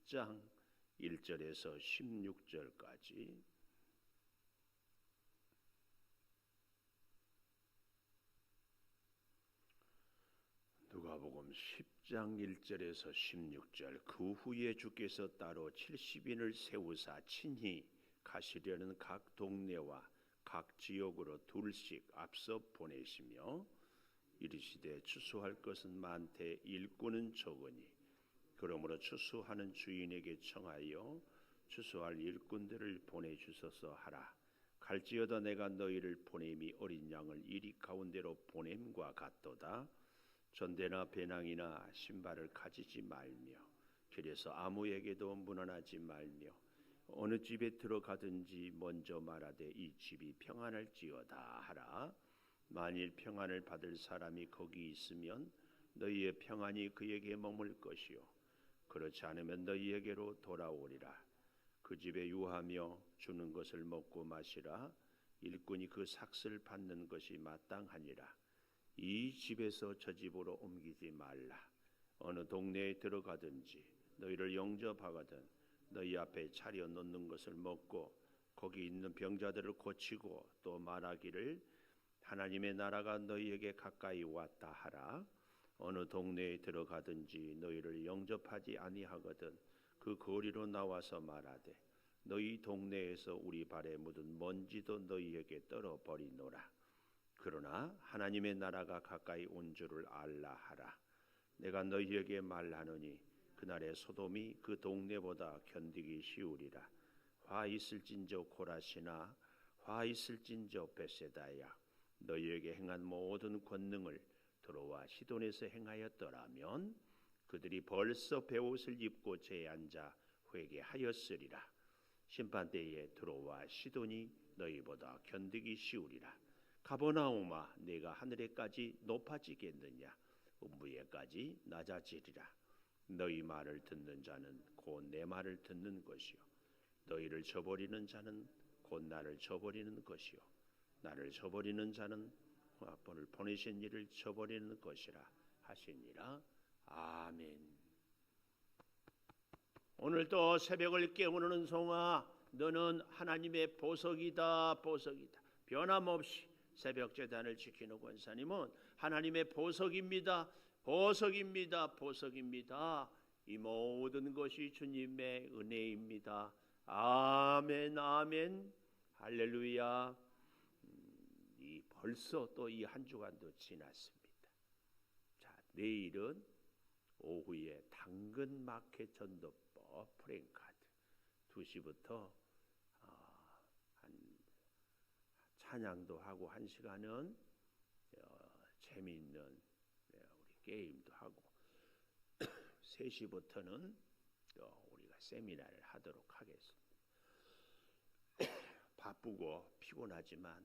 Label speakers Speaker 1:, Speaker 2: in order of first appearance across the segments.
Speaker 1: 10장 1절에서 16절까지 누가복음 10장 1절에서 16절. 그 후에 주께서 따로 70인을 세우사 친히 가시려는 각 동네와 각 지역으로 둘씩 앞서 보내시며 이르시되 추수할 것은 많되 일꾼은 적으니 그러므로 추수하는 주인에게 청하여 추수할 일꾼들을 보내주소서 하라. 갈지어다 내가 너희를 보냄이 어린 양을 이리 가운데로 보냄과 같도다. 전대나 배낭이나 신발을 가지지 말며 길에서 아무에게도 문안하지 말며 어느 집에 들어가든지 먼저 말하되 이 집이 평안할지어다 하라. 만일 평안을 받을 사람이 거기 있으면 너희의 평안이 그에게 머물 것이요 그렇지 않으면 너희에게로 돌아오리라. 그 집에 유하며 주는 것을 먹고 마시라. 일꾼이 그 삭슬 받는 것이 마땅하니라. 이 집에서 저 집으로 옮기지 말라. 어느 동네에 들어가든지 너희를 영접하거든 너희 앞에 차려 놓는 것을 먹고 거기 있는 병자들을 고치고 또 말하기를 하나님의 나라가 너희에게 가까이 왔다 하라. 어느 동네에 들어가든지 너희를 영접하지 아니하거든 그 거리로 나와서 말하되 너희 동네에서 우리 발에 묻은 먼지도 너희에게 떨어버리노라. 그러나 하나님의 나라가 가까이 온 줄을 알라 하라. 내가 너희에게 말하노니 그날에 소돔이 그 동네보다 견디기 쉬우리라. 화 있을진저 고라시나 화 있을진저 베세다야. 너희에게 행한 모든 권능을 드로와 시돈에서 행하였더라면 그들이 벌써 베옷을 입고 제에 앉아 회개하였으리라. 심판대에 드로와 시돈이 너희보다 견디기 쉬우리라. 가버나움아 내가 하늘에까지 높아지겠느냐 음부에까지 낮아지리라. 너희 말을 듣는 자는 곧 내 말을 듣는 것이요 너희를 저버리는 자는 곧 나를 저버리는 것이요 나를 저버리는 자는 아버를 보내신 이를 저버리는 것이라 하시니라. 아멘. 오늘도 새벽을 깨우는 은송아 너는 하나님의 보석이다. 보석이다. 변함없이 새벽 제단을 지키는 권사님은 하나님의 보석입니다. 보석입니다. 보석입니다. 이 모든 것이 주님의 은혜입니다. 아멘. 아멘. 할렐루야. 벌써 또 이 한 주간도 지났습니다. 자, 내일은 오후에 당근 마켓 전도법 프랭카드 2시부터 한 찬양도 하고 1시간은 재미있는 우리 게임도 하고 3시부터는 우리가 세미나를 하도록 하겠습니다. 바쁘고 피곤하지만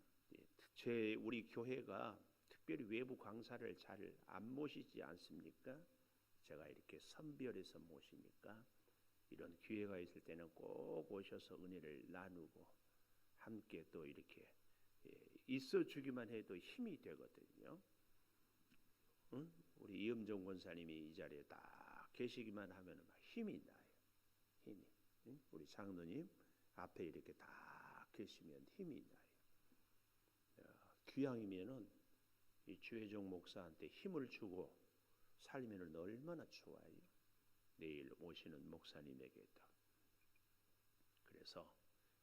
Speaker 1: 우리 교회가 특별히 외부 강사를 잘 안 모시지 않습니까? 제가 이렇게 선별해서 모시니까 이런 기회가 있을 때는 꼭 오셔서 은혜를 나누고 함께 또 이렇게 있어주기만 해도 힘이 되거든요. 응? 우리 이음종 권사님이 이 자리에 딱 계시기만 하면 막 힘이 나요. 힘이. 응? 우리 장로님 앞에 이렇게 딱 계시면 힘이 나요. 귀향이면은 이 주혜종 목사한테 힘을 주고 살면은 얼마나 좋아요. 내일 오시는 목사님에게도. 그래서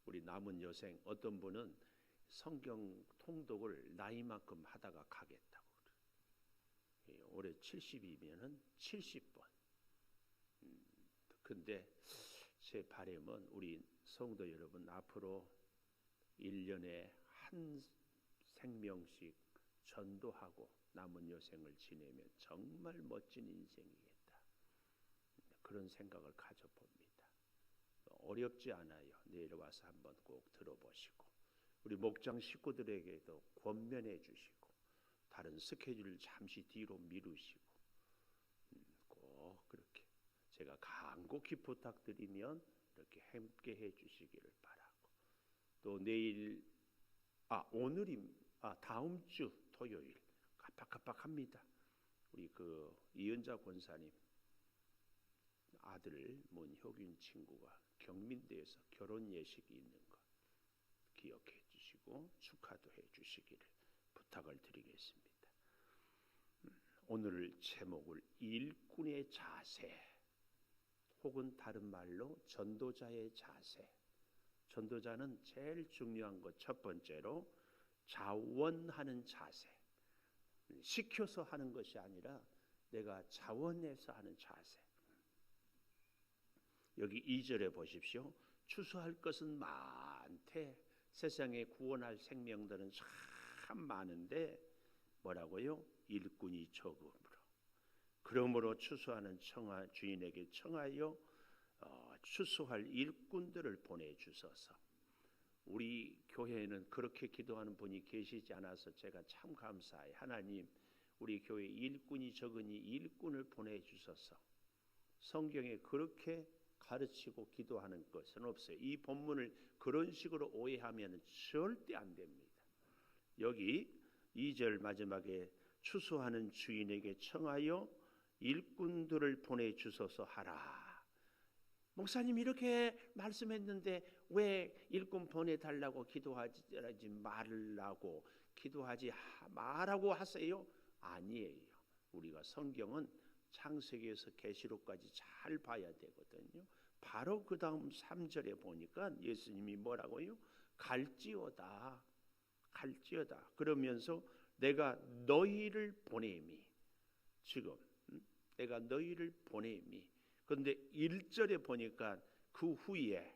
Speaker 1: 우리 남은 여생 어떤 분은 성경 통독을 나이만큼 하다가 가겠다고 그래요. 올해 70이면은 70번. 근데 제 바람은 우리 성도 여러분 앞으로 1년에 한 생명씩 전도하고 남은 여생을 지내면 정말 멋진 인생이겠다. 그런 생각을 가져봅니다. 어렵지 않아요. 내일 와서 한번 꼭 들어보시고 우리 목장 식구들에게도 권면해 주시고 다른 스케줄을 잠시 뒤로 미루시고 꼭 그렇게 제가 간곡히 부탁드리면 이렇게 함께 해 주시기를 바라고 또 내일 다음 주 토요일 깜빡깜빡합니다. 우리 그 이은자 권사님 아들 문효균 친구가 경민대에서 결혼 예식이 있는 거 기억해 주시고 축하도 해 주시기를 부탁을 드리겠습니다. 오늘 제목을 일꾼의 자세 혹은 다른 말로 전도자의 자세. 전도자는 제일 중요한 것 첫 번째로 자원하는 자세. 시켜서 하는 것이 아니라 내가 자원해서 하는 자세. 여기 2절에 보십시오. 추수할 것은 많되 세상에 구원할 생명들은 참 많은데 뭐라고요? 일꾼이 적음으로. 그러므로 추수하는 주인에게 청하여 추수할 일꾼들을 보내주소서. 우리 교회에는 그렇게 기도하는 분이 계시지 않아서 제가 참 감사해요. 하나님, 우리 교회 일꾼이 적으니 일꾼을 보내주소서. 성경에 그렇게 가르치고 기도하는 것은 없어요. 이 본문을 그런 식으로 오해하면 절대 안 됩니다. 여기 2절 마지막에 추수하는 주인에게 청하여 일꾼들을 보내주소서 하라. 목사님 이렇게 말씀했는데 왜 일꾼 보내달라고 기도하지 말라고 기도하지 말라고 하세요? 아니에요. 우리가 성경은 창세기에서 계시록까지 잘 봐야 되거든요. 바로 그 다음 3절에 보니까 예수님이 뭐라고요? 갈지어다. 갈지어다. 그러면서 내가 너희를 보내미. 지금 내가 너희를 보내미. 그런데 1절에 보니까 그 후에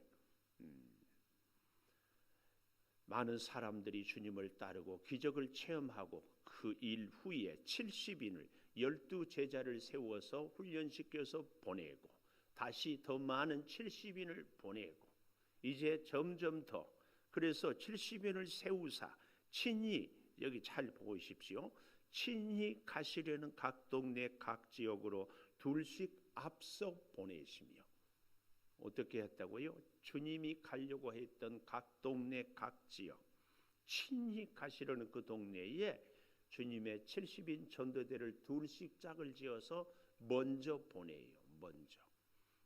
Speaker 1: 많은 사람들이 주님을 따르고 기적을 체험하고 그 일 후에 70인을 12제자를 세워서 훈련시켜서 보내고 다시 더 많은 70인을 보내고 이제 점점 더 그래서 70인을 세우사 친히 여기 잘 보십시오. 친히 가시려는 각 동네 각 지역으로 둘씩 앞서 보내시며 어떻게 했다고요? 주님이 가려고 했던 각 동네 각 지역 친히 가시려는 그 동네에 주님의 70인 전도대를 둘씩 짝을 지어서 먼저 보내요. 먼저.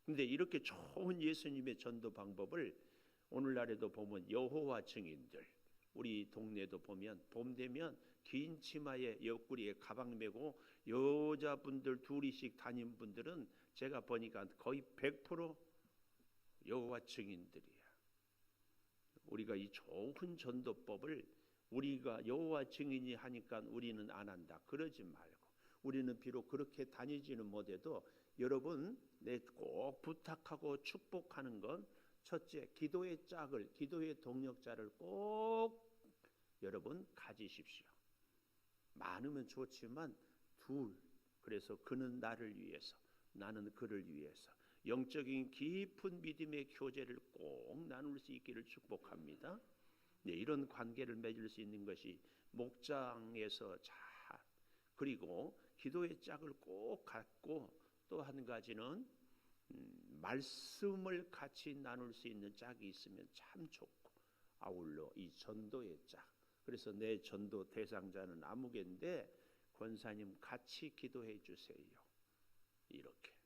Speaker 1: 근데 이렇게 좋은 예수님의 전도 방법을 오늘날에도 보면 여호와 증인들 우리 동네도 보면 봄 되면 긴 치마에 옆구리에 가방 메고 여자분들 둘이씩 다닌 분들은 제가 보니까 거의 100% 여호와 증인들이야. 우리가 이 좋은 전도법을 우리가 여호와 증인이 하니까 우리는 안 한다. 그러지 말고 우리는 비록 그렇게 다니지는 못해도 여러분 내 꼭 부탁하고 축복하는 건 첫째 기도의 짝을 기도의 동력자를 꼭 여러분 가지십시오. 많으면 좋지만 둘 그래서 그는 나를 위해서 나는 그를 위해서 영적인 깊은 믿음의 교제를 꼭 나눌 수 있기를 축복합니다. 네, 이런 관계를 맺을 수 있는 것이 목장에서 잘 그리고 기도의 짝을 꼭 갖고 또 한 가지는 말씀을 같이 나눌 수 있는 짝이 있으면 참 좋고 아울러 이 전도의 짝 그래서 내 전도 대상자는 아무개인데 권사님 같이 기도해 주세요. 이렇게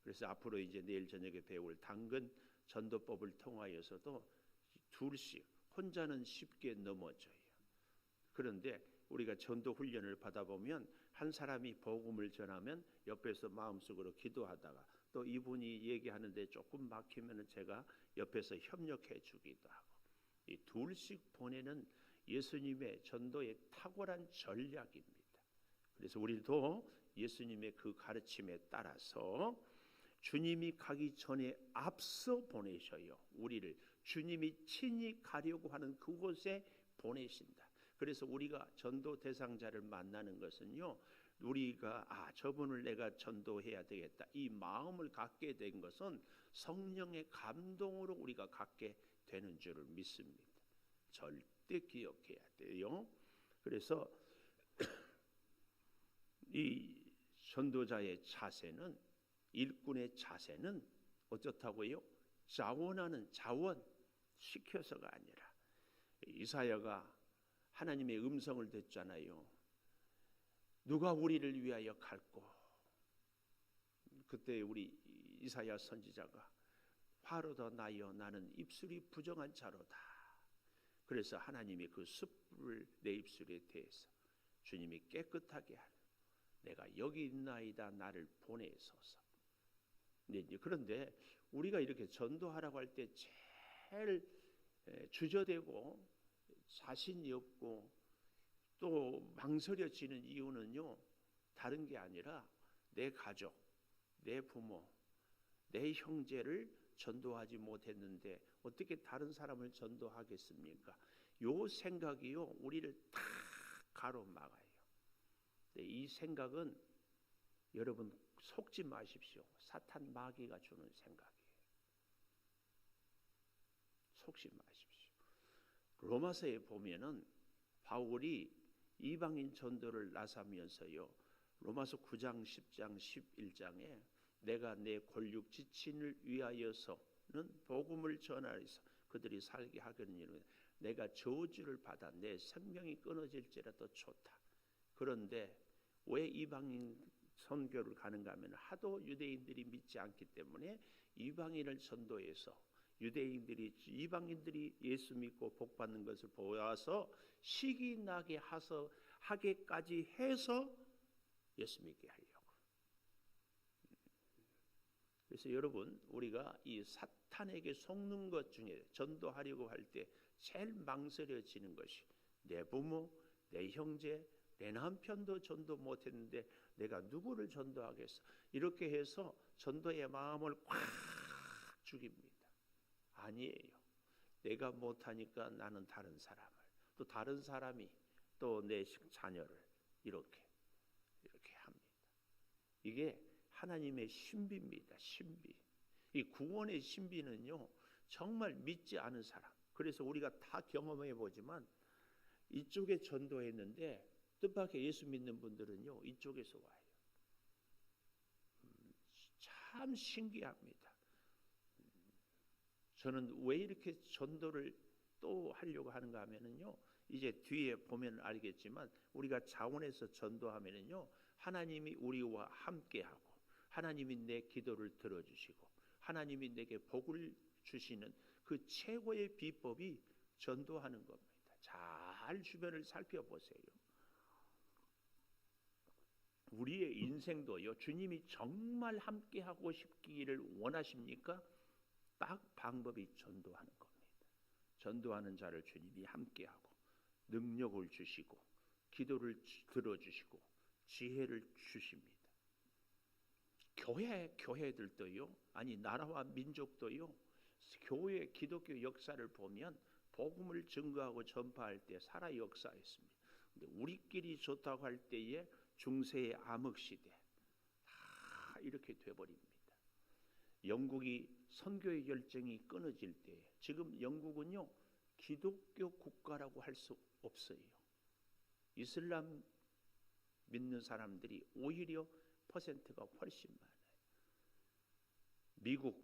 Speaker 1: 그래서 앞으로 이제 내일 저녁에 배울 당근 전도법을 통하여서도 둘씩 혼자는 쉽게 넘어져요. 그런데 우리가 전도 훈련을 받아보면 한 사람이 복음을 전하면 옆에서 마음속으로 기도하다가 또 이분이 얘기하는데 조금 막히면 제가 옆에서 협력해 주기도 하고 이 둘씩 보내는 예수님의 전도의 탁월한 전략입니다. 그래서 우리도 예수님의 그 가르침에 따라서 주님이 가기 전에 앞서 보내셔요. 우리를 주님이 친히 가려고 하는 그곳에 보내신다. 그래서 우리가 전도 대상자를 만나는 것은요. 우리가 저분을 내가 전도해야 되겠다. 이 마음을 갖게 된 것은 성령의 감동으로 우리가 갖게 되는 줄을 믿습니다. 절대 기억해야 돼요. 그래서 이 전도자의 자세는 일꾼의 자세는 어떻다고요? 자원하는 자원 시켜서가 아니라 이사야가 하나님의 음성을 듣잖아요. 누가 우리를 위하여 갈고 그때 우리 이사야 선지자가 화로다 나여 나는 입술이 부정한 자로다. 그래서 하나님이 그 숯불을 내 입술에 대해서 주님이 깨끗하게 하는, 내가 여기 있나이다 나를 보내소서. 그런데 우리가 이렇게 전도하라고 할 때 제일 주저되고 자신이 없고 또 망설여지는 이유는요, 다른 게 아니라 내 가족, 내 부모, 내 형제를 전도하지 못했는데 어떻게 다른 사람을 전도하겠습니까? 요 생각이요, 우리를 다 가로막아요. 이 생각은 여러분 속지 마십시오. 사탄 마귀가 주는 생각이에요. 속지 마십시오. 로마서에 보면은 바울이 이방인 전도를 나서면서요, 로마서 9장, 10장, 11장에 내가 내 권력 지친을 위하여서는 복음을 전하여서 그들이 살게 하겠느니라. 내가 저주를 받아 내 생명이 끊어질지라도 좋다. 그런데 왜 이방인 선교를 가는가 하면 하도 유대인들이 믿지 않기 때문에 이방인을 전도해서 이방인들이 예수 믿고 복 받는 것을 보아서 시기 나게 하게까지 해서 예수 믿게 하려고. 그래서 여러분, 우리가 이 사탄에게 속는 것 중에 전도하려고 할 때 제일 망설여지는 것이 내 부모, 내 형제, 내 남편도 전도 못했는데 내가 누구를 전도하겠어? 이렇게 해서 전도의 마음을 꽉 죽입니다. 아니에요. 내가 못하니까 나는 다른 사람을, 또 다른 사람이 또 내 자녀를 이렇게 합니다. 이게 하나님의 신비입니다. 신비. 이 구원의 신비는요, 정말 믿지 않은 사람, 그래서 우리가 다 경험해 보지만 이쪽에 전도했는데 뜻밖의 예수 믿는 분들은요, 이쪽에서 와요. 참 신기합니다. 저는 왜 이렇게 전도를 또 하려고 하는가 하면은요, 이제 뒤에 보면 알겠지만 우리가 자원해서 전도하면은요, 하나님이 우리와 함께하고 하나님이 내 기도를 들어주시고 하나님이 내게 복을 주시는 그 최고의 비법이 전도하는 겁니다. 잘 주변을 살펴보세요. 우리의 인생도요, 주님이 정말 함께하고 싶기를 원하십니까? 딱 방법이 전도하는 겁니다. 전도하는 자를 주님이 함께하고 능력을 주시고 기도를 들어주시고 지혜를 주십니다. 교회들도요, 아니 나라와 민족도요, 교회 기독교 역사를 보면 복음을 증거하고 전파할 때 살아 역사했습니다. 근데 우리끼리 좋다고 할 때에 중세의 암흑시대 다 이렇게 돼버립니다. 영국이 선교의 열정이 끊어질 때, 지금 영국은요 기독교 국가라고 할 수 없어요. 이슬람 믿는 사람들이 오히려 퍼센트가 훨씬 많아요. 미국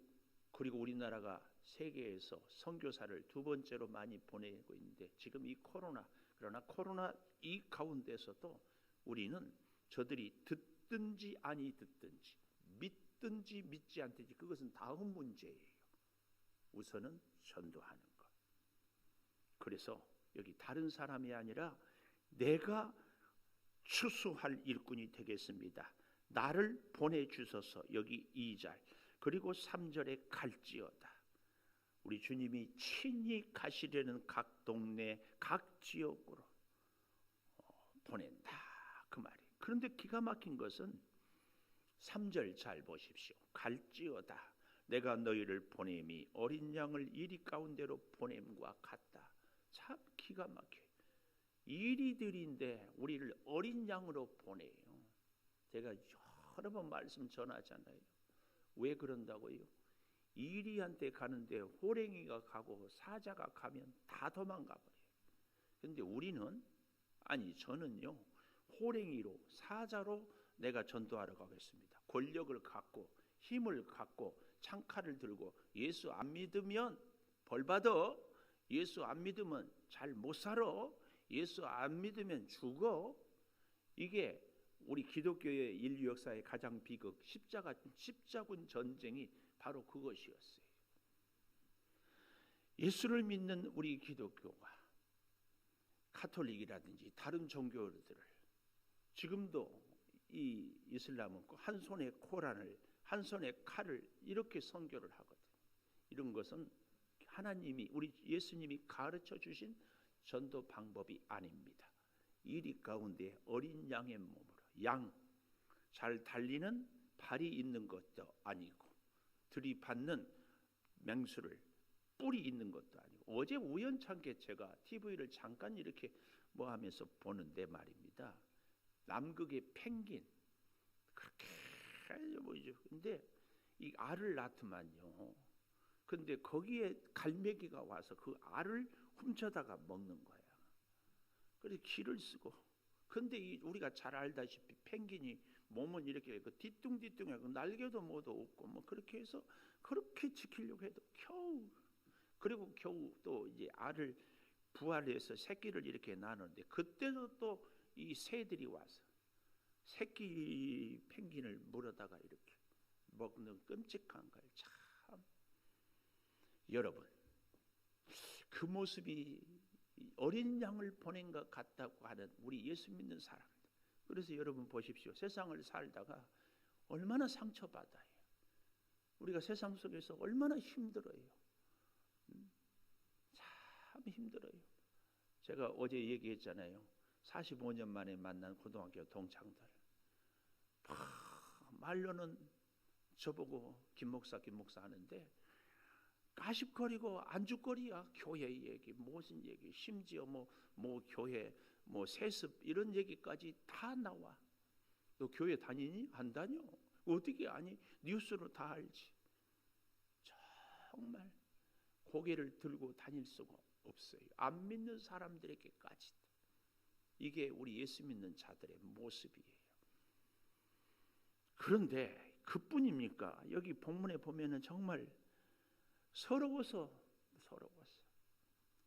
Speaker 1: 그리고 우리나라가 세계에서 선교사를 두 번째로 많이 보내고 있는데 지금 이 코로나, 그러나 코로나 이 가운데서도 우리는 저들이 듣든지 아니 듣든지 믿든지 믿지 않든지 그것은 다음 문제예요. 우선은 전도하는 것. 그래서 여기 다른 사람이 아니라 내가 추수할 일꾼이 되겠습니다. 나를 보내주소서. 여기 2절 그리고 3절에 갈지어다. 우리 주님이 친히 가시려는 각 동네 각 지역으로 보낸다 그 말이에요. 그런데 기가 막힌 것은 3절 잘 보십시오. 갈지어다. 내가 너희를 보냄이 어린 양을 이리 가운데로 보냄과 같다. 참 기가 막혀요. 이리들인데 우리를 어린 양으로 보내요. 제가 여러 번 말씀 전하잖아요. 왜 그런다고요? 이리한테 가는데 호랭이가 가고 사자가 가면 다 도망가 버려요. 그런데 우리는, 아니 저는요, 호랭이로 사자로 내가 전도하러 가겠습니다. 권력을 갖고 힘을 갖고 창칼을 들고 예수 안 믿으면 벌 받아. 예수 안 믿으면 잘 못 살아. 예수 안 믿으면 죽어. 이게 우리 기독교의 인류 역사의 가장 비극 십자군 전쟁이 바로 그것이었어요. 예수를 믿는 우리 기독교가 카톨릭이라든지 다른 종교들을, 지금도 이 이슬람은 한 손에 코란을, 한 손에 칼을 이렇게 선교를 하거든요. 이런 것은 하나님이, 우리 예수님이 가르쳐 주신 전도 방법이 아닙니다. 이리 가운데 어린 양의 몸으로, 양 잘 달리는 발이 있는 것도 아니고 들이받는 맹수를 뿔이 있는 것도 아니고, 어제 우연찮게 제가 TV를 잠깐 이렇게 뭐 하면서 보는데 말입니다. 남극의 펭귄 그렇게 보이죠. 근데 이 알을 낳더만요. 근데 거기에 갈매기가 와서 그 알을 훔쳐다가 먹는 거야. 그래서 기를 쓰고. 근데 우리가 잘 알다시피 펭귄이 몸은 이렇게 그 뒤뚱뒤뚱하고 날개도 뭐도 없고 뭐 그렇게 해서 그렇게 지키려고 해도 겨우, 그리고 겨우 또 이제 알을 부화해서 새끼를 이렇게 나누는데, 그때도 또 이 새들이 와서 새끼 펭귄을 물어다가 이렇게 먹는 끔찍한 걸. 참, 여러분, 그 모습이 어린 양을 보낸 것 같다고 하는 우리 예수 믿는 사람들. 그래서 여러분 보십시오. 세상을 살다가 얼마나 상처받아요. 우리가 세상 속에서 얼마나 힘들어요. 참 힘들어요. 제가 어제 얘기했잖아요. 45년 만에 만난 고등학교 동창들. 말로는 저보고 김 목사 하는데 가십거리고 안주거리야. 교회 얘기, 무슨 얘기, 심지어 뭐 교회 뭐 세습 이런 얘기까지 다 나와. 너 교회 다니니? 안 다녀? 어떻게 아니? 뉴스로 다 알지. 정말 고개를 들고 다닐 수가 없어요. 안 믿는 사람들에게까지. 이게 우리 예수 믿는 자들의 모습이에요. 그런데 그뿐입니까? 여기 본문에 보면은 정말 서러워서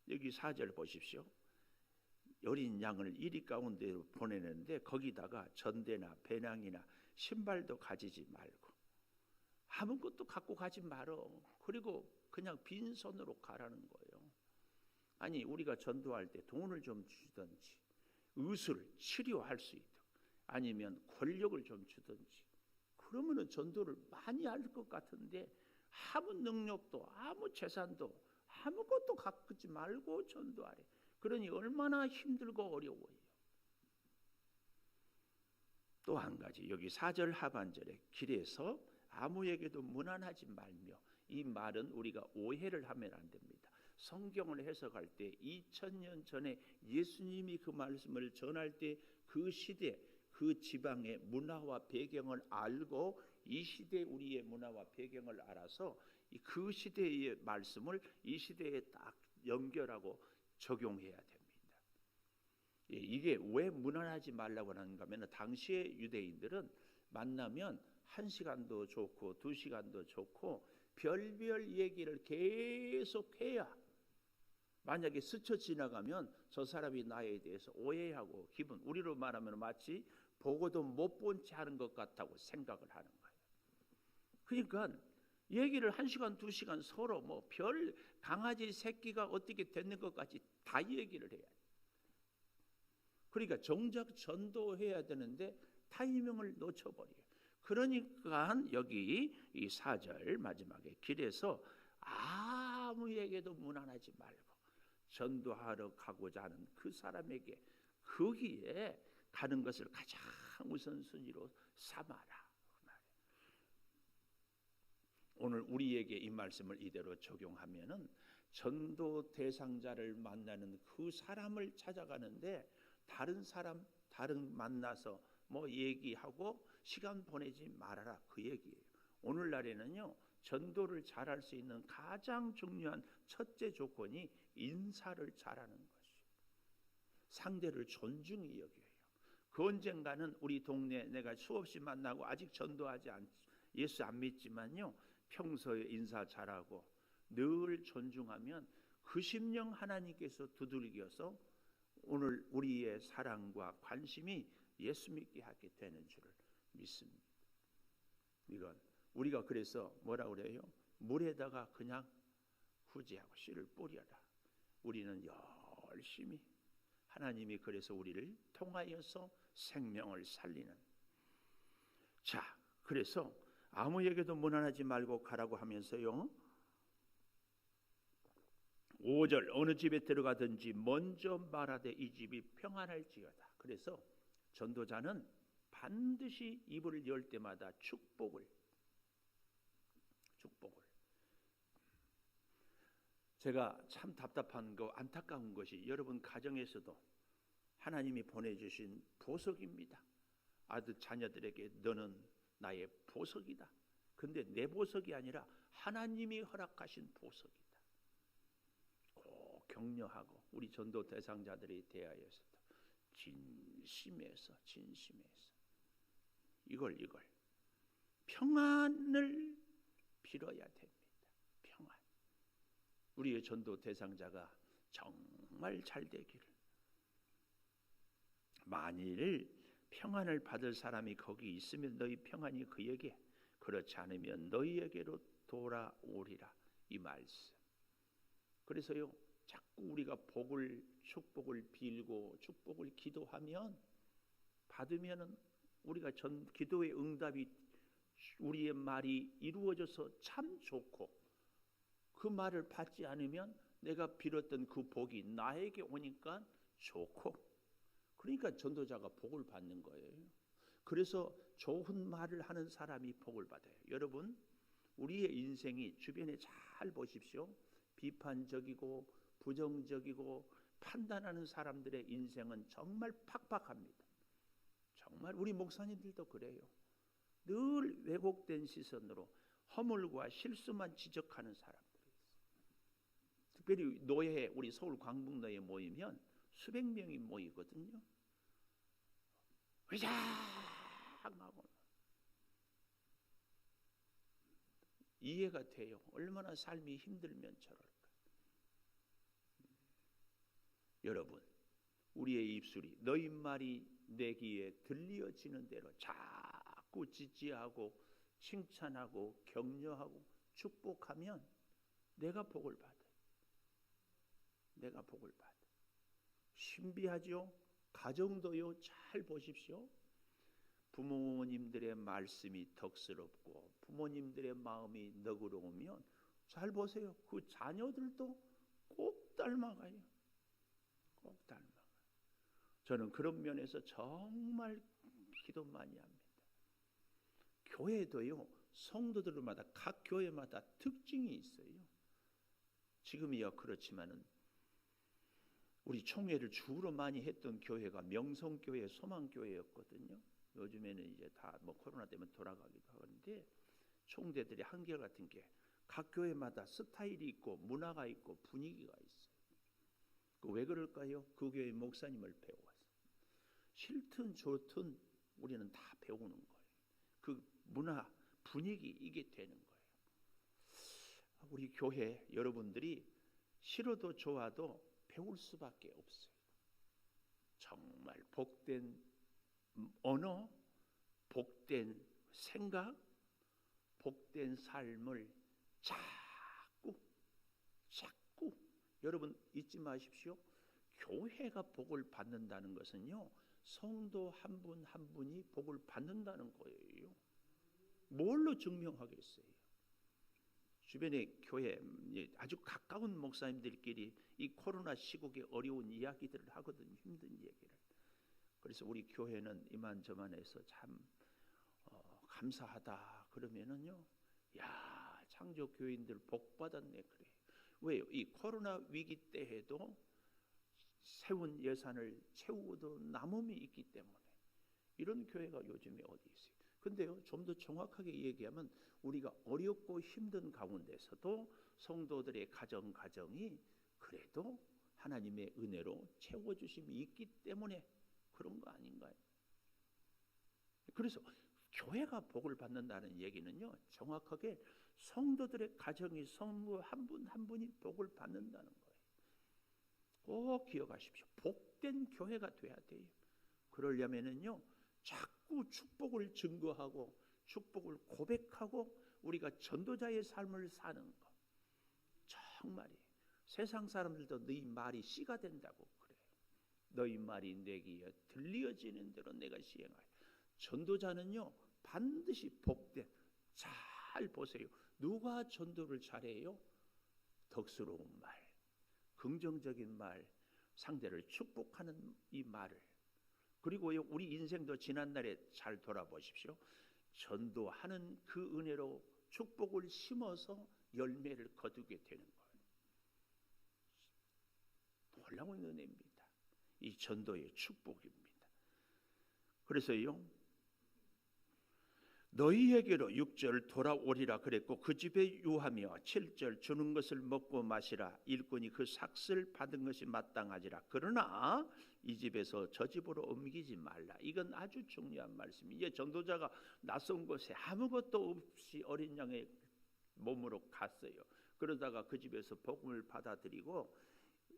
Speaker 1: 여기 4절 보십시오. 어린 양을 이리 가운데로 보내는데 거기다가 전대나 배낭이나 신발도 가지지 말고 아무것도 갖고 가지 말어. 그리고 그냥 빈손으로 가라는 거예요. 아니, 우리가 전도할 때 돈을 좀 주든지 의술 치료할 수 있도록, 아니면 권력을 좀 주든지, 그러면은 전도를 많이 할 것 같은데 아무 능력도 아무 재산도 아무것도 갖지 말고 전도하래. 그러니 얼마나 힘들고 어려워요. 또 한 가지, 여기 4절 하반절에 길에서 아무에게도 문안하지 말며, 이 말은 우리가 오해를 하면 안 됩니다. 성경을 해석할 때 2000년 전에 예수님이 그 말씀을 전할 때 그 시대 그 지방의 문화와 배경을 알고, 이 시대 우리의 문화와 배경을 알아서 그 시대의 말씀을 이 시대에 딱 연결하고 적용해야 됩니다. 이게 왜 문안하지 말라고 하는가 하면, 당시의 유대인들은 만나면 1시간도 좋고 2시간도 좋고 별별 얘기를 계속 해야, 만약에 스쳐 지나가면 저 사람이 나에 대해서 오해하고 기분, 우리로 말하면 마치 보고도 못 본 채 하는 것 같다고 생각을 하는 거예요. 그러니까 얘기를 1시간 2시간 서로 뭐 별 강아지 새끼가 어떻게 됐는 것까지 다 얘기를 해야 돼. 그러니까 정작 전도해야 되는데 타이밍을 놓쳐버려요. 그러니까 여기 이 4절 마지막에 길에서 아무에게도 문안하지 말고 전도하러 가고자 하는 그 사람에게 거기에 가는 것을 가장 우선순위로 삼아라. 오늘 우리에게 이 말씀을 이대로 적용하면은 전도 대상자를 만나는 그 사람을 찾아가는데 다른 만나서 뭐 얘기하고 시간 보내지 말아라, 그 얘기예요. 오늘날에는요, 전도를 잘할 수 있는 가장 중요한 첫째 조건이 인사를 잘하는 것이에요. 상대를 존중히 여겨요. 그 언젠가는 우리 동네 내가 수없이 만나고 아직 전도하지 예수 안 믿지만요, 평소에 인사 잘하고 늘 존중하면 그 심령 하나님께서 두들겨서 오늘 우리의 사랑과 관심이 예수 믿게 하게 되는 줄을 믿습니다. 이건 우리가 그래서 뭐라 그래요? 물에다가 그냥 후지하고 씨를 뿌려라. 우리는 열심히 하나님이 그래서 우리를 통하여서 생명을 살리는. 자, 그래서 아무에게도 문안하지 말고 가라고 하면서요, 5절 어느 집에 들어가든지 먼저 말하되 이 집이 평안할지어다. 그래서 전도자는 반드시 입을 열 때마다 축복을 제가 참 답답한 거 안타까운 것이 여러분 가정에서도 하나님이 보내주신 보석입니다. 아들 자녀들에게 너는 나의 보석이다. 근데 내 보석이 아니라 하나님이 허락하신 보석이다. 꼭 격려하고 우리 전도 대상자들에 대하여서도 진심에서 이걸 평안을 빌어야 됩니다. 평안. 우리의 전도 대상자가 정말 잘 되기를. 만일 평안을 받을 사람이 거기 있으면 너희 평안이 그에게, 그렇지 않으면 너희에게로 돌아오리라. 이 말씀. 그래서요, 자꾸 우리가 복을, 축복을 빌고 축복을 기도하면 받으면은 우리가 기도의 응답이 우리의 말이 이루어져서 참 좋고, 그 말을 받지 않으면 내가 빌었던 그 복이 나에게 오니까 좋고, 그러니까 전도자가 복을 받는 거예요. 그래서 좋은 말을 하는 사람이 복을 받아요. 여러분, 우리의 인생이 주변에 잘 보십시오. 비판적이고 부정적이고 판단하는 사람들의 인생은 정말 팍팍합니다. 정말 우리 목사님들도 그래요. 늘 왜곡된 시선으로 허물과 실수만 지적하는 사람들이 있어요. 특별히 노예, 우리 서울 광복노예 모이면 수백 명이 모이거든요. 회장하고 이해가 돼요. 얼마나 삶이 힘들면 저럴까. 여러분, 우리의 입술이 너희 말이 내 귀에 들려지는 대로 자꾸 지지하고 칭찬하고 격려하고 축복하면 내가 복을 받아요. 내가 복을 받아요. 신비하죠? 가정도요. 잘 보십시오. 부모님들의 말씀이 덕스럽고 부모님들의 마음이 너그러우면 잘 보세요. 그 자녀들도 꼭 닮아가요. 꼭 닮아가요. 저는 그런 면에서 정말 기도 많이 합니다. 교회도요, 성도들마다 각 교회마다 특징이 있어요. 지금이야 그렇지만은 우리 총회를 주로 많이 했던 교회가 명성교회, 소망교회였거든요. 요즘에는 이제 다 뭐 코로나 때문에 돌아가기도 하는데 총대들이 한결같은 게 각 교회마다 스타일이 있고 문화가 있고 분위기가 있어요. 왜 그럴까요? 그 교회 목사님을 배워서 싫든 좋든 우리는 다 배우는 거예요. 그 문화, 분위기 이게 되는 거예요. 우리 교회 여러분들이 싫어도 좋아도 배울 수밖에 없어요. 정말 복된 언어, 복된 생각, 복된 삶을 자꾸 여러분 잊지 마십시오. 교회가 복을 받는다는 것은요, 성도 한 분 한 분이 복을 받는다는 거예요. 뭘로 증명하겠어요? 주변에 교회 아주 가까운 목사님들끼리 이 코로나 시국에 어려운 이야기들을 하거든요. 힘든 얘기를. 그래서 우리 교회는 이만저만해서 참 감사하다 그러면은요, 야, 창조 교인들 복 받았네 그래. 왜요? 이 코로나 위기 때에도 세운 예산을 채우고도 남음이 있기 때문에 이런 교회가 요즘에 어디 있어요? 근데요, 좀 더 정확하게 얘기하면 우리가 어렵고 힘든 가운데서도 성도들의 가정이 그래도 하나님의 은혜로 채워주심이 있기 때문에 그런 거 아닌가요? 그래서 교회가 복을 받는다는 얘기는요, 정확하게 성도들의 가정이 성도 한 분 한 분이 복을 받는다는 거예요. 꼭 기억하십시오. 복된 교회가 돼야 돼요. 그러려면은요 자꾸 축복을 증거하고 축복을 고백하고 우리가 전도자의 삶을 사는 거. 정말이 세상 사람들도 너희 말이 씨가 된다고 그래요. 너희 말이 내게 들려지는 대로 내가 시행하여. 전도자는요 반드시 복된. 잘 보세요. 누가 전도를 잘해요? 덕스러운 말, 긍정적인 말, 상대를 축복하는 이 말을. 그리고 우리 인생도 지난날에 잘 돌아보십시오. 전도하는 그 은혜로 축복을 심어서 열매를 거두게 되는 거예요. 놀라운 은혜입니다. 이 전도의 축복입니다. 그래서요 너희에게로 6절 돌아오리라 그랬고 그 집에 유하며 7절 주는 것을 먹고 마시라. 일꾼이 그 삭슬 받은 것이 마땅하지라. 그러나 이 집에서 저 집으로 옮기지 말라. 이건 아주 중요한 말씀이에요. 전도자가 낯선 곳에 아무것도 없이 어린 양의 몸으로 갔어요. 그러다가 그 집에서 복음을 받아들이고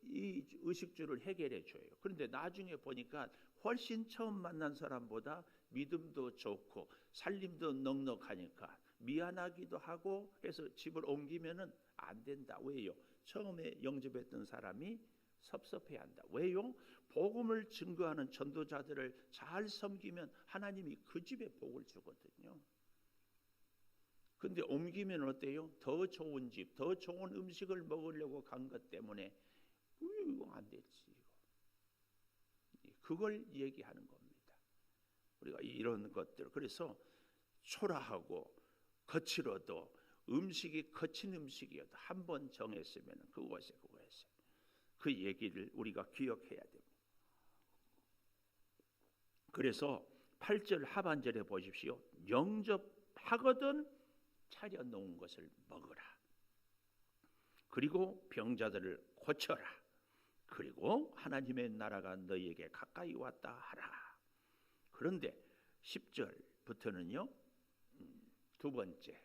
Speaker 1: 이 의식주를 해결해 줘요. 그런데 나중에 보니까 훨씬 처음 만난 사람보다 믿음도 좋고 살림도 넉넉하니까 미안하기도 하고 해서 집을 옮기면은 안 된다. 왜요? 처음에 영접했던 사람이 섭섭해한다. 왜요? 복음을 증거하는 전도자들을 잘 섬기면 하나님이 그 집에 복을 주거든요. 근데 옮기면 어때요? 더 좋은 집, 더 좋은 음식을 먹으려고 간 것 때문에 이거 안 되지. 그걸 얘기하는 겁니다. 우리가 이런 것들. 그래서 초라하고 거칠어도 음식이 거친 음식이어도 한 번 정했으면 그것에 그 얘기를 우리가 기억해야 됩니다. 그래서 8절 하반절에 보십시오. 영접하거든 차려놓은 것을 먹으라. 그리고 병자들을 고쳐라. 그리고 하나님의 나라가 너희에게 가까이 왔다 하라. 그런데 10절부터는요 두 번째,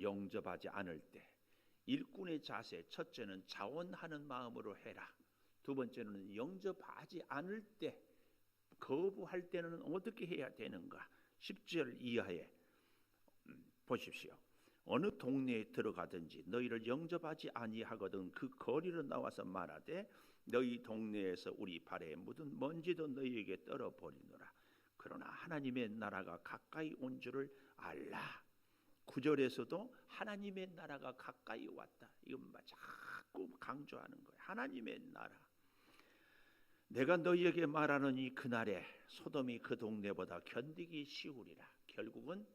Speaker 1: 영접하지 않을 때 일꾼의 자세. 첫째는 자원하는 마음으로 해라. 두 번째는 영접하지 않을 때, 거부할 때는 어떻게 해야 되는가. 10절 이하에 보십시오. 어느 동네에 들어가든지 너희를 영접하지 아니하거든 그 거리로 나와서 말하되 너희 동네에서 우리 발에 묻은 먼지도 너희에게 떨어버리노라. 그러나 하나님의 나라가 가까이 온 줄을 알라. 9절에서도 하나님의 나라가 가까이 왔다. 이건 자꾸 강조하는 거예요. 하나님의 나라. 내가 너희에게 말하노니 그날에 소돔이 그 동네보다 견디기 쉬우리라. 결국은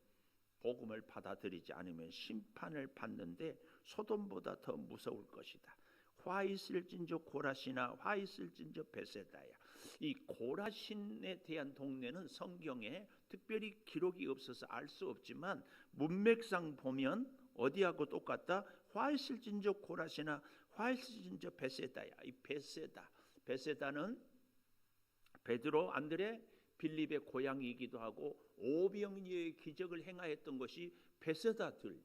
Speaker 1: 복음을 받아들이지 않으면 심판을 받는데 소돔보다 더 무서울 것이다. 화 있을진저 고라시나 화 있을진저 베세다야. 이 고라신에 대한 동네는 성경에 특별히 기록이 없어서 알 수 없지만 문맥상 보면 어디하고 똑같다. 화 있을진저 고라시나 화 있을진저 베세다야. 이 베세다는 베드로, 안드레, 빌립의 고향이기도 하고 오병이어의 기적을 행하였던 것이 베세다들.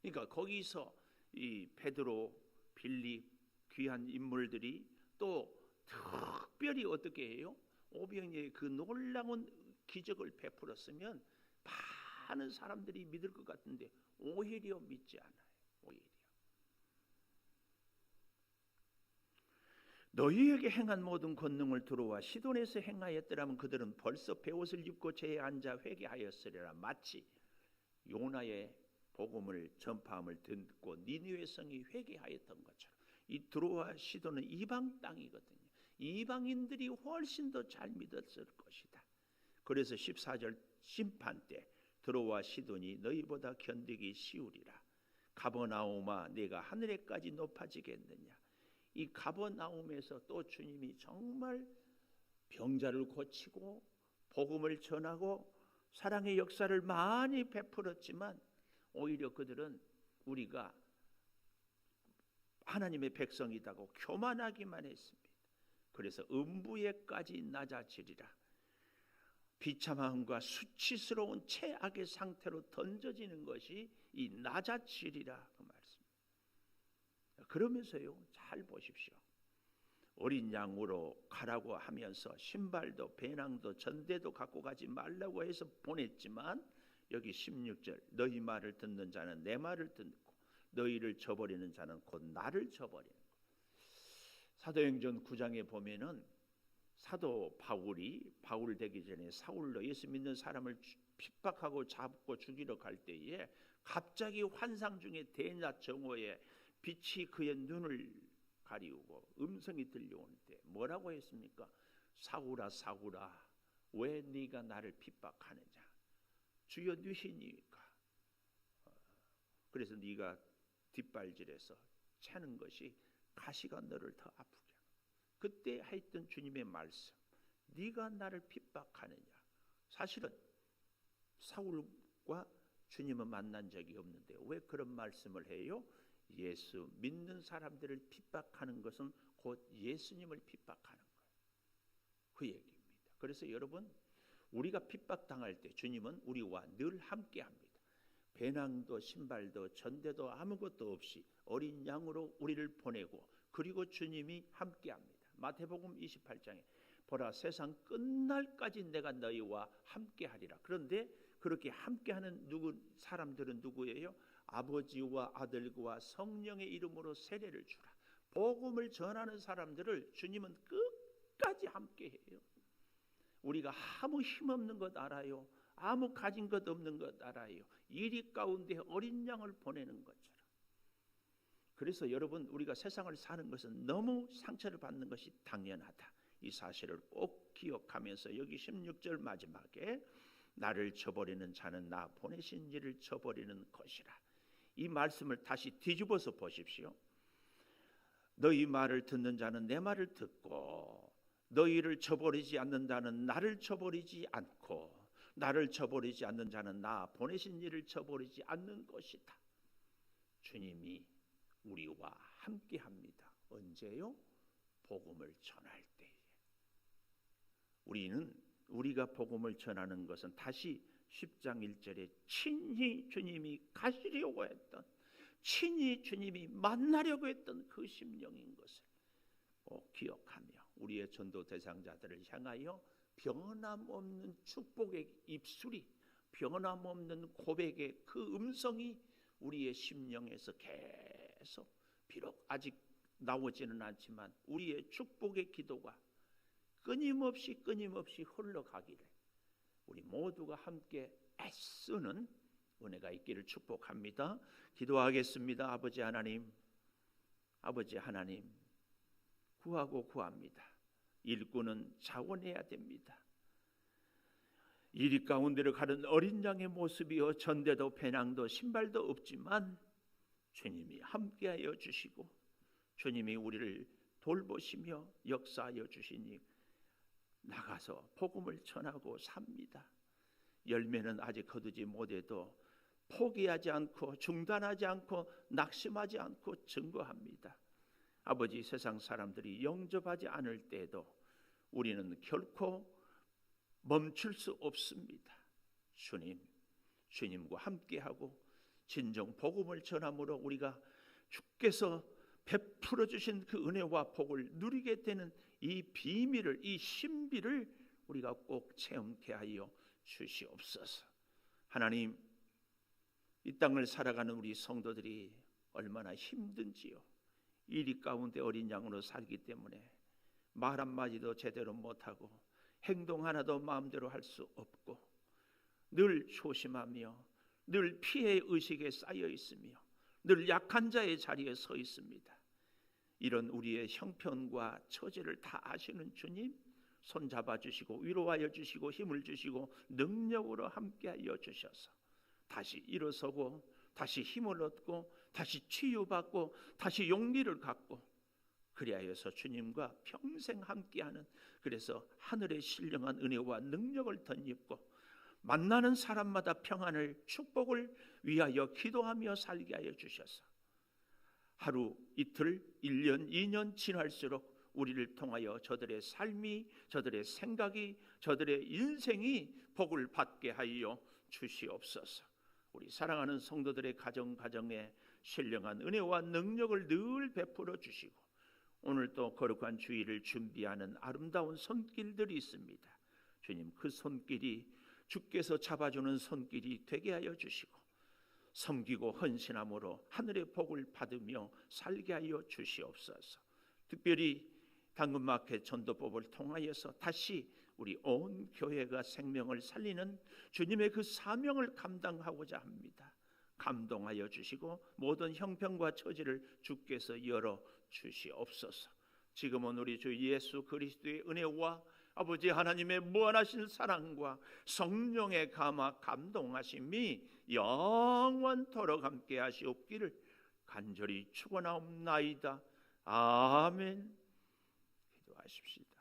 Speaker 1: 그러니까 거기서 이 베드로, 빌립 귀한 인물들이 또 특별히 어떻게 해요? 오병이어의 그 놀라운 기적을 베풀었으면 많은 사람들이 믿을 것 같은데 오히려 믿지 않아요. 오히려. 너희에게 행한 모든 권능을 두루와 시돈에서 행하였더라면 그들은 벌써 베옷을 입고 제에 앉아 회개하였으리라. 마치 요나의 복음을 전파함을 듣고 니느웨 성이 회개하였던 것처럼. 이 두루와 시돈은 이방 땅이거든요. 이방인들이 훨씬 더 잘 믿었을 것이다. 그래서 14절 심판 때 두루와 시돈이 너희보다 견디기 쉬우리라. 가버나움아 네가 하늘에까지 높아지겠느냐. 이 가버나움에서 또 주님이 정말 병자를 고치고 복음을 전하고 사랑의 역사를 많이 베풀었지만 오히려 그들은 우리가 하나님의 백성이다고 교만하기만 했습니다. 그래서 음부에까지 낮아지리라. 비참함과 수치스러운 최악의 상태로 던져지는 것이 이 낮아지리라 그 말씀. 그러면서요 잘 보십시오. 어린 양으로 가라고 하면서 신발도 배낭도 전대도 갖고 가지 말라고 해서 보냈지만 여기 16절 너희 말을 듣는 자는 내 말을 듣고 너희를 저버리는 자는 곧 나를 저버리는 것. 사도행전 9장에 보면은 사도 바울 되기 전에 사울로 예수 믿는 사람을 핍박하고 잡고 죽이러 갈 때에 갑자기 환상 중에 대낮 정오에 빛이 그의 눈을 가리우고 음성이 들려오는데 뭐라고 했습니까? 사울아 사울아 왜 네가 나를 핍박하느냐? 주여 누시니까. 그래서 네가 뒷발질해서 차는 것이 가시가 너를 더 아프게 하고. 그때 했던 주님의 말씀, 네가 나를 핍박하느냐? 사실은 사울과 주님은 만난 적이 없는데 왜 그런 말씀을 해요? 예수 믿는 사람들을 핍박하는 것은 곧 예수님을 핍박하는 거예요. 그 얘기입니다. 그래서 여러분, 우리가 핍박당할 때 주님은 우리와 늘 함께합니다. 배낭도 신발도 전대도 아무것도 없이 어린 양으로 우리를 보내고 그리고 주님이 함께합니다. 마태복음 28장에 보라 세상 끝날까지 내가 너희와 함께하리라. 그런데 그렇게 함께하는 사람들은 누구예요? 아버지와 아들과 성령의 이름으로 세례를 주라. 복음을 전하는 사람들을 주님은 끝까지 함께해요. 우리가 아무 힘없는 것 알아요. 아무 가진 것 없는 것 알아요. 이리 가운데 어린 양을 보내는 것처럼. 그래서 여러분, 우리가 세상을 사는 것은 너무 상처를 받는 것이 당연하다. 이 사실을 꼭 기억하면서 여기 16절 마지막에 나를 저버리는 자는 나 보내신 이를 저버리는 것이라. 이 말씀을 다시 뒤집어서 보십시오. 너희 말을 듣는 자는 내 말을 듣고 너희를 저버리지 않는 자는 나를 저버리지 않고 나를 저버리지 않는 자는 나 보내신 이를 저버리지 않는 것이다. 주님이 우리와 함께합니다. 언제요? 복음을 전할 때에. 우리가 복음을 전하는 것은 다시 10장 1절에 친히 주님이 가시려고 했던, 친히 주님이 만나려고 했던 그 심령인 것을 꼭 기억하며 우리의 전도 대상자들을 향하여 변함없는 축복의 입술이, 변함없는 고백의 그 음성이 우리의 심령에서 계속, 비록 아직 나오지는 않지만 우리의 축복의 기도가 끊임없이 흘러가기를 우리 모두가 함께 애쓰는 은혜가 있기를 축복합니다. 기도하겠습니다. 아버지 하나님, 구하고 구합니다. 일꾼은 자원해야 됩니다. 이리 가운데로 가는 어린 양의 모습이요, 전대도 배낭도 신발도 없지만 주님이 함께하여 주시고 주님이 우리를 돌보시며 역사하여 주시니 나가서 복음을 전하고 삽니다. 열매는 아직 거두지 못해도 포기하지 않고 중단하지 않고 낙심하지 않고 증거합니다. 아버지, 세상 사람들이 영접하지 않을 때에도 우리는 결코 멈출 수 없습니다. 주님과 함께하고 진정 복음을 전함으로 우리가 주께서 베풀어 주신 그 은혜와 복을 누리게 되는 이 비밀을, 이 신비를 우리가 꼭 체험케 하여 주시옵소서. 하나님, 이 땅을 살아가는 우리 성도들이 얼마나 힘든지요. 이리 가운데 어린 양으로 살기 때문에 말 한마디도 제대로 못하고 행동 하나도 마음대로 할 수 없고 늘 조심하며 늘 피해 의식에 쌓여 있으며 늘 약한 자의 자리에 서 있습니다. 이런 우리의 형편과 처지를 다 아시는 주님, 손잡아 주시고 위로하여 주시고 힘을 주시고 능력으로 함께하여 주셔서 다시 일어서고 다시 힘을 얻고 다시 치유받고 다시 용기를 갖고 그리하여서 주님과 평생 함께하는, 그래서 하늘의 신령한 은혜와 능력을 덧입고 만나는 사람마다 평안을, 축복을 위하여 기도하며 살게 하여 주셔서 하루 이틀 1년 2년 지날수록 우리를 통하여 저들의 삶이, 저들의 생각이, 저들의 인생이 복을 받게 하여 주시옵소서. 우리 사랑하는 성도들의 가정에 신령한 은혜와 능력을 늘 베풀어 주시고 오늘 또 거룩한 주일을 준비하는 아름다운 손길들이 있습니다. 주님, 그 손길이 주께서 잡아주는 손길이 되게 하여 주시고 섬기고 헌신함으로 하늘의 복을 받으며 살게 하여 주시옵소서. 특별히 당근마켓 전도법을 통하여서 다시 우리 온 교회가 생명을 살리는 주님의 그 사명을 감당하고자 합니다. 감동하여 주시고 모든 형편과 처지를 주께서 열어 주시옵소서. 지금은 우리 주 예수 그리스도의 은혜와 아버지 하나님의 무한하신 사랑과 성령의 감화 감동하심이 영원토록 함께 하시옵기를 간절히 축원하옵나이다. 아멘. 기도하십시다.